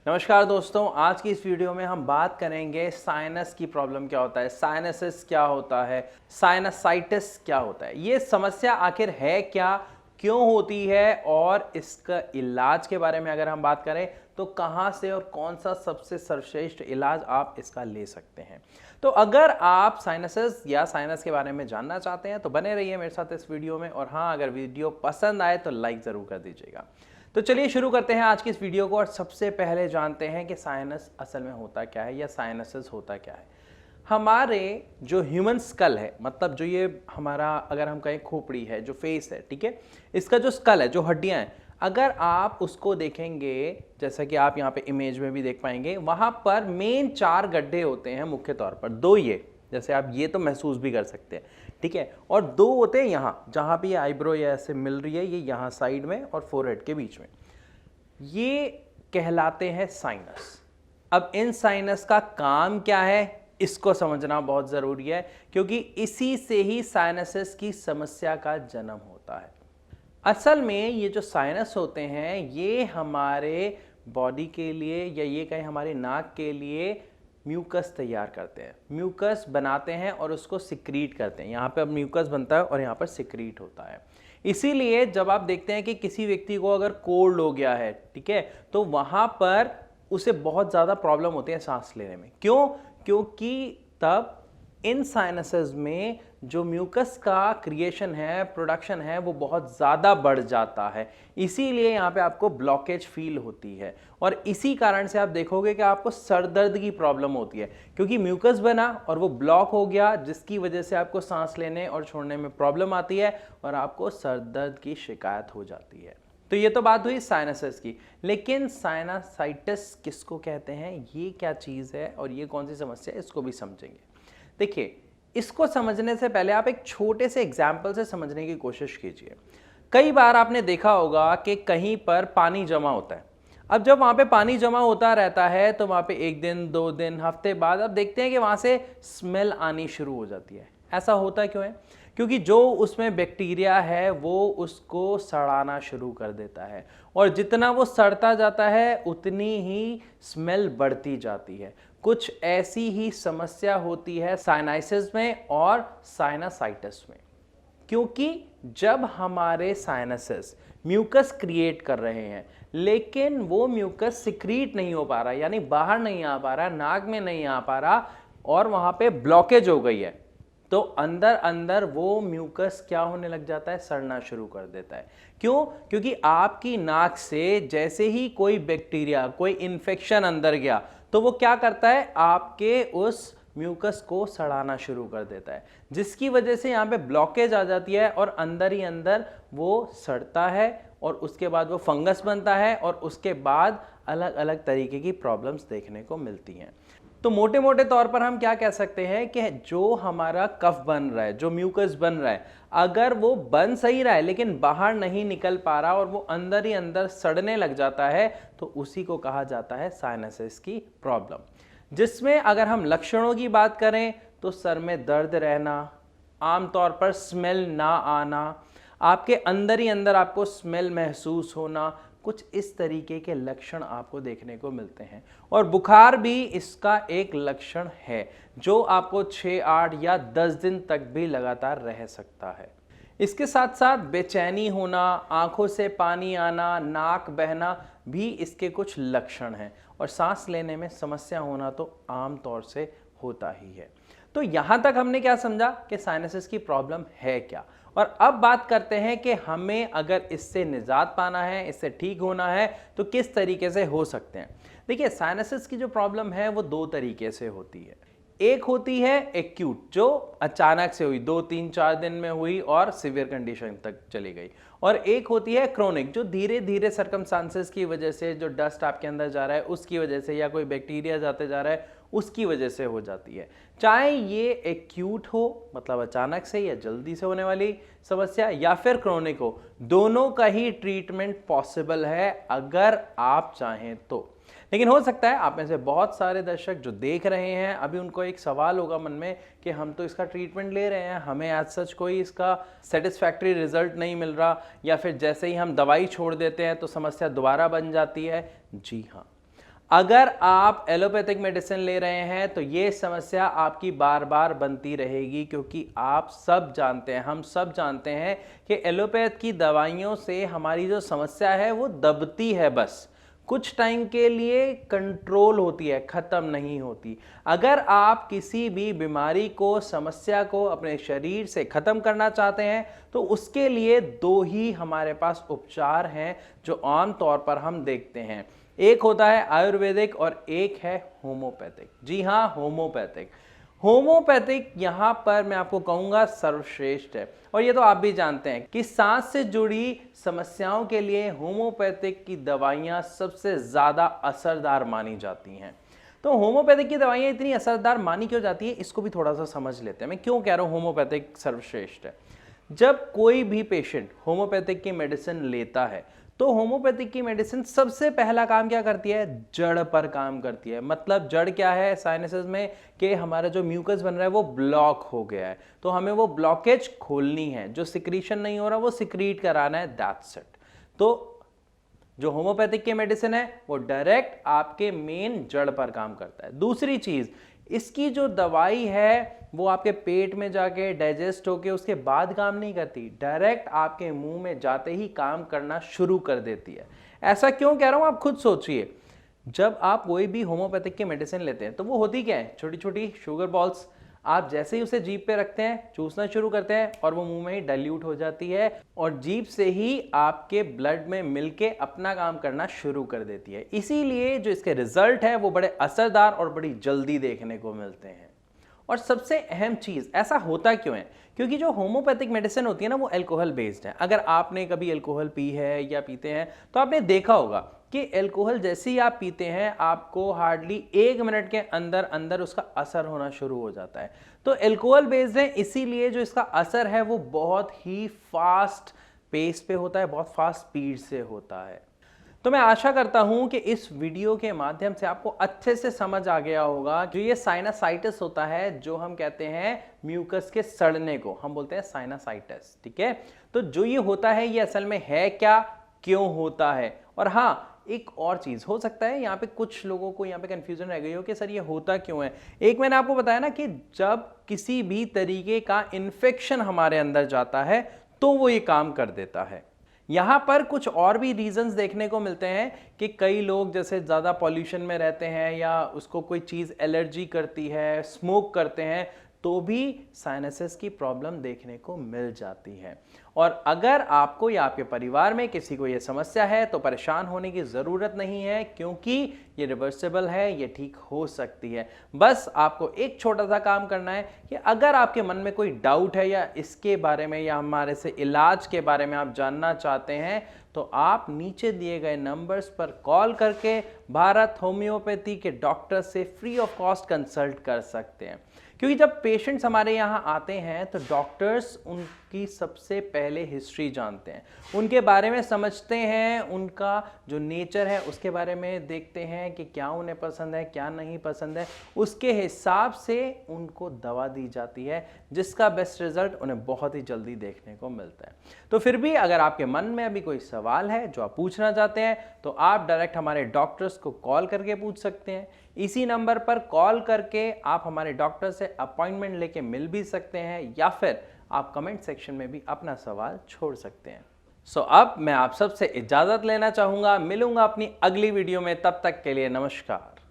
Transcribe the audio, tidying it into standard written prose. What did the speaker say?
नमस्कार दोस्तों, आज की इस वीडियो में हम बात करेंगे साइनस की प्रॉब्लम क्या होता है, साइनसिस क्या होता है, साइनसाइटिस क्या होता है, ये समस्या आखिर है क्या, क्यों होती है और इसका इलाज के बारे में अगर हम बात करें तो कहां से और कौन सा सबसे सर्वश्रेष्ठ इलाज आप इसका ले सकते हैं। तो अगर आप साइनसिस या साइनस के बारे में जानना चाहते हैं तो बने रहिए मेरे साथ इस वीडियो में। और हाँ, अगर वीडियो पसंद आए तो लाइक ज़रूर कर दीजिएगा। तो चलिए शुरू करते हैं आज की इस वीडियो को और सबसे पहले जानते हैं कि साइनस असल में होता क्या है या साइनसिस होता क्या है। हमारे जो ह्यूमन स्कल है, मतलब जो ये हमारा अगर हम कहें खोपड़ी है, जो फेस है, ठीक है, इसका जो स्कल है, जो हड्डियां हैं, अगर आप उसको देखेंगे जैसा कि आप यहाँ पे इमेज में भी देख पाएंगे, वहां पर मेन 4 गड्ढे होते हैं मुख्य तौर पर। 2 ये, जैसे आप ये तो महसूस भी कर सकते हैं, ठीक है, और 2 होते हैं यहाँ जहां पे ये आईब्रो या ऐसे मिल रही है, ये यहाँ साइड में और फोरहेड के बीच में, ये कहलाते हैं साइनस। अब इन साइनस का काम क्या है इसको समझना बहुत जरूरी है, क्योंकि इसी से ही साइनसिस की समस्या का जन्म होता है। असल में ये जो साइनस होते हैं ये हमारे बॉडी के लिए या ये कहें हमारे नाक के लिए म्यूकस तैयार करते हैं, म्यूकस बनाते हैं और उसको सिक्रीट करते हैं। यहाँ पे अब म्यूकस बनता है और यहाँ पर सिक्रीट होता है। इसीलिए जब आप देखते हैं कि किसी व्यक्ति को अगर कोल्ड हो गया है, ठीक है, तो वहाँ पर उसे बहुत ज़्यादा प्रॉब्लम होती है सांस लेने में। क्यों? क्योंकि तब इन साइनसेस में जो म्यूकस का क्रिएशन है, प्रोडक्शन है, वो बहुत ज़्यादा बढ़ जाता है। इसीलिए यहाँ पे आपको ब्लॉकेज फील होती है और इसी कारण से आप देखोगे कि आपको सर दर्द की प्रॉब्लम होती है, क्योंकि म्यूकस बना और वो ब्लॉक हो गया, जिसकी वजह से आपको सांस लेने और छोड़ने में प्रॉब्लम आती है और आपको सर दर्द की शिकायत हो जाती है। तो ये तो बात हुई साइनसिस की, लेकिन साइनसाइटिस किसको कहते हैं, ये क्या चीज़ है और ये कौन सी समस्या है, इसको भी समझेंगे। देखिए, इसको समझने से पहले आप एक छोटे से एग्जाम्पल से समझने की कोशिश कीजिए। कई बार आपने देखा होगा कि कहीं पर पानी जमा होता है। अब जब वहाँ पे पानी जमा होता रहता है तो वहाँ पे 1 दिन 2 दिन हफ्ते बाद अब देखते हैं कि वहाँ से स्मेल आनी शुरू हो जाती है। ऐसा होता क्यों है? क्योंकि जो उसमें बैक्टीरिया है वो उसको सड़ाना शुरू कर देता है और जितना वो सड़ता जाता है उतनी ही स्मेल बढ़ती जाती है। कुछ ऐसी ही समस्या होती है साइनसिस में और साइनसाइटिस में, क्योंकि जब हमारे साइनसेस म्यूकस क्रिएट कर रहे हैं लेकिन वो म्यूकस सिक्रीट नहीं हो पा रहा, यानी बाहर नहीं आ पा रहा, नाक में नहीं आ पा रहा और वहां पे ब्लॉकेज हो गई है, तो अंदर अंदर वो म्यूकस क्या होने लग जाता है, सड़ना शुरू कर देता है। क्यों? क्योंकि आपकी नाक से जैसे ही कोई बैक्टीरिया, कोई इन्फेक्शन अंदर गया तो वो क्या करता है, आपके उस म्यूकस को सड़ाना शुरू कर देता है, जिसकी वजह से यहाँ पे ब्लॉकेज आ जाती है और अंदर ही अंदर वो सड़ता है और उसके बाद वो फंगस बनता है और उसके बाद अलग अलग तरीके की प्रॉब्लम्स देखने को मिलती हैं। तो मोटे मोटे तौर पर हम क्या कह सकते हैं कि जो हमारा कफ बन रहा है, जो म्यूकस बन रहा है, अगर वो बन सही रहा है लेकिन बाहर नहीं निकल पा रहा और वो अंदर ही अंदर सड़ने लग जाता है, तो उसी को कहा जाता है साइनसिस की प्रॉब्लम। जिसमें अगर हम लक्षणों की बात करें तो सर में दर्द रहना, आमतौर पर स्मेल ना आना, आपके अंदर ही अंदर आपको स्मेल महसूस होना, कुछ इस तरीके के लक्षण आपको देखने को मिलते हैं। और बुखार भी इसका एक लक्षण है जो आपको 6, 8 या 10 दिन तक भी लगातार रह सकता है। इसके साथ साथ बेचैनी होना, आंखों से पानी आना, नाक बहना भी इसके कुछ लक्षण हैं और सांस लेने में समस्या होना तो आम तौर से होता ही है। तो यहाँ तक हमने क्या समझा कि साइनसिस की प्रॉब्लम है क्या, और अब बात करते हैं कि हमें अगर इससे निजात पाना है, इससे ठीक होना है तो किस तरीके से हो सकते हैं। देखिए, साइनसिस की जो प्रॉब्लम है वो 2 तरीके से होती है। एक होती है एक्यूट, जो अचानक से हुई, 2, 3, 4 दिन में हुई और सीवियर कंडीशन तक चली गई, और एक होती है क्रोनिक, जो धीरे धीरे सर्कमस्टांसेस की वजह से, जो डस्ट आपके अंदर जा रहा है उसकी वजह से या कोई बैक्टीरिया जाते जा रहा है उसकी वजह से हो जाती है। चाहे ये एक्यूट हो, मतलब अचानक से या जल्दी से होने वाली समस्या, या फिर क्रोनिक हो, दोनों का ही ट्रीटमेंट पॉसिबल है अगर आप चाहें तो। लेकिन हो सकता है आप में से बहुत सारे दर्शक जो देख रहे हैं अभी उनको एक सवाल होगा मन में कि हम तो इसका ट्रीटमेंट ले रहे हैं, हमें आज सच कोई इसका सेटिस्फैक्ट्री रिजल्ट नहीं मिल रहा, या फिर जैसे ही हम दवाई छोड़ देते हैं तो समस्या दोबारा बन जाती है। जी हाँ, अगर आप एलोपैथिक मेडिसिन ले रहे हैं तो ये समस्या आपकी बार बार बनती रहेगी, क्योंकि आप सब जानते हैं, हम सब जानते हैं कि एलोपैथ की दवाइयों से हमारी जो समस्या है वो दबती है, बस कुछ टाइम के लिए कंट्रोल होती है, खत्म नहीं होती। अगर आप किसी भी बीमारी को, समस्या को अपने शरीर से खत्म करना चाहते हैं तो उसके लिए दो ही हमारे पास उपचार हैं जो आम तौर पर हम देखते हैं। एक होता है आयुर्वेदिक और एक है होम्योपैथिक। जी हाँ, होम्योपैथिक। होम्योपैथिक यहां पर मैं आपको कहूंगा सर्वश्रेष्ठ है। और ये तो आप भी जानते हैं कि सांस से जुड़ी समस्याओं के लिए होम्योपैथिक की दवाइयां सबसे ज्यादा असरदार मानी जाती हैं। तो होम्योपैथिक की दवाइयां इतनी असरदार मानी क्यों जाती है, इसको भी थोड़ा सा समझ लेते हैं। मैं क्यों कह रहा हूं होम्योपैथिक सर्वश्रेष्ठ है। जब कोई भी पेशेंट होम्योपैथिक की मेडिसिन लेता है तो होम्योपैथिक की मेडिसिन सबसे पहला काम क्या करती है, जड़ पर काम करती है। मतलब जड़ क्या है साइनसेस में, कि हमारा जो म्यूकस बन रहा है वो ब्लॉक हो गया है, तो हमें वो ब्लॉकेज खोलनी है, जो सिक्रीशन नहीं हो रहा वो सिक्रीट कराना है, दैट्स इट। तो जो होम्योपैथिक की मेडिसिन है वो डायरेक्ट आपके मेन जड़ पर काम करता है। दूसरी चीज, इसकी जो दवाई है वो आपके पेट में जाके डाइजेस्ट होके उसके बाद काम नहीं करती, डायरेक्ट आपके मुंह में जाते ही काम करना शुरू कर देती है। ऐसा क्यों कह रहा हूं, आप खुद सोचिए। जब आप कोई भी होम्योपैथिक की मेडिसिन लेते हैं तो वो होती क्या है, छोटी छोटी शुगर बॉल्स। आप जैसे ही उसे जीभ पे रखते हैं, चूसना शुरू करते हैं और वो मुंह में ही डाइल्यूट हो जाती है और जीभ से ही आपके ब्लड में मिलके अपना काम करना शुरू कर देती है। इसीलिए जो इसके रिजल्ट है वो बड़े असरदार और बड़ी जल्दी देखने को मिलते हैं। और सबसे अहम चीज, ऐसा होता क्यों है, क्योंकि जो होम्योपैथिक मेडिसिन होती है ना वो अल्कोहल बेस्ड है। अगर आपने कभी अल्कोहल पी है या पीते हैं तो आपने देखा होगा कि अल्कोहल जैसे ही आप पीते हैं आपको हार्डली 1 मिनट के अंदर अंदर उसका असर होना शुरू हो जाता है। तो अल्कोहल बेस्ड है, इसीलिए जो इसका असर है वो बहुत ही फास्ट पेस पे होता है, बहुत फास्ट स्पीड से होता है। तो मैं आशा करता हूं कि इस वीडियो के माध्यम से आपको अच्छे से समझ आ गया होगा। जो ये साइनसाइटिस होता है, जो हम कहते हैं म्यूकस के सड़ने को हम बोलते हैं साइनसाइटिस, ठीक है। तो जो ये होता है ये असल में है क्या, क्यों होता है। और हाँ, एक और चीज हो सकता है यहाँ पे कुछ लोगों को यहाँ पे कंफ्यूजन रह गई हो कि सर ये होता क्यों है। एक मैंने आपको बताया ना कि जब किसी भी तरीके का इन्फेक्शन हमारे अंदर जाता है तो वो ये काम कर देता है। यहां पर कुछ और भी रीजंस देखने को मिलते हैं कि कई लोग जैसे ज़्यादा पॉल्यूशन में रहते हैं या उसको कोई चीज़ एलर्जी करती है, स्मोक करते हैं, तो भी साइनसेस की प्रॉब्लम देखने को मिल जाती है। और अगर आपको या आपके परिवार में किसी को यह समस्या है तो परेशान होने की ज़रूरत नहीं है, क्योंकि ये रिवर्सिबल है, ये ठीक हो सकती है। बस आपको एक छोटा सा काम करना है कि अगर आपके मन में कोई डाउट है या इसके बारे में या हमारे से इलाज के बारे में आप जानना चाहते हैं तो आप नीचे दिए गए नंबर्स पर कॉल करके भारत होम्योपैथी के डॉक्टर से फ्री ऑफ कॉस्ट कंसल्ट कर सकते हैं। क्योंकि जब पेशेंट्स हमारे यहाँ आते हैं तो डॉक्टर्स उनकी सबसे पहले हिस्ट्री जानते हैं, उनके बारे में समझते हैं, उनका जो नेचर है उसके बारे में देखते हैं कि क्या उन्हें पसंद है, क्या नहीं पसंद है। उसके हिसाब से उनको दवा दी जाती है जिसका बेस्ट रिजल्ट उन्हें बहुत ही जल्दी देखने को मिलता है। तो फिर भी अगर आपके मन में अभी कोई सवाल है जो आप पूछना चाहते हैं तो आप डायरेक्ट हमारे डॉक्टर्स को कॉल करके पूछ सकते हैं। इसी नंबर पर कॉल करके आप हमारे डॉक्टर से अपॉइंटमेंट लेके मिल भी सकते हैं या फिर आप कमेंट सेक्शन में भी अपना सवाल छोड़ सकते हैं। अब मैं आप सबसे इजाजत लेना चाहूंगा, मिलूंगा अपनी अगली वीडियो में, तब तक के लिए नमस्कार।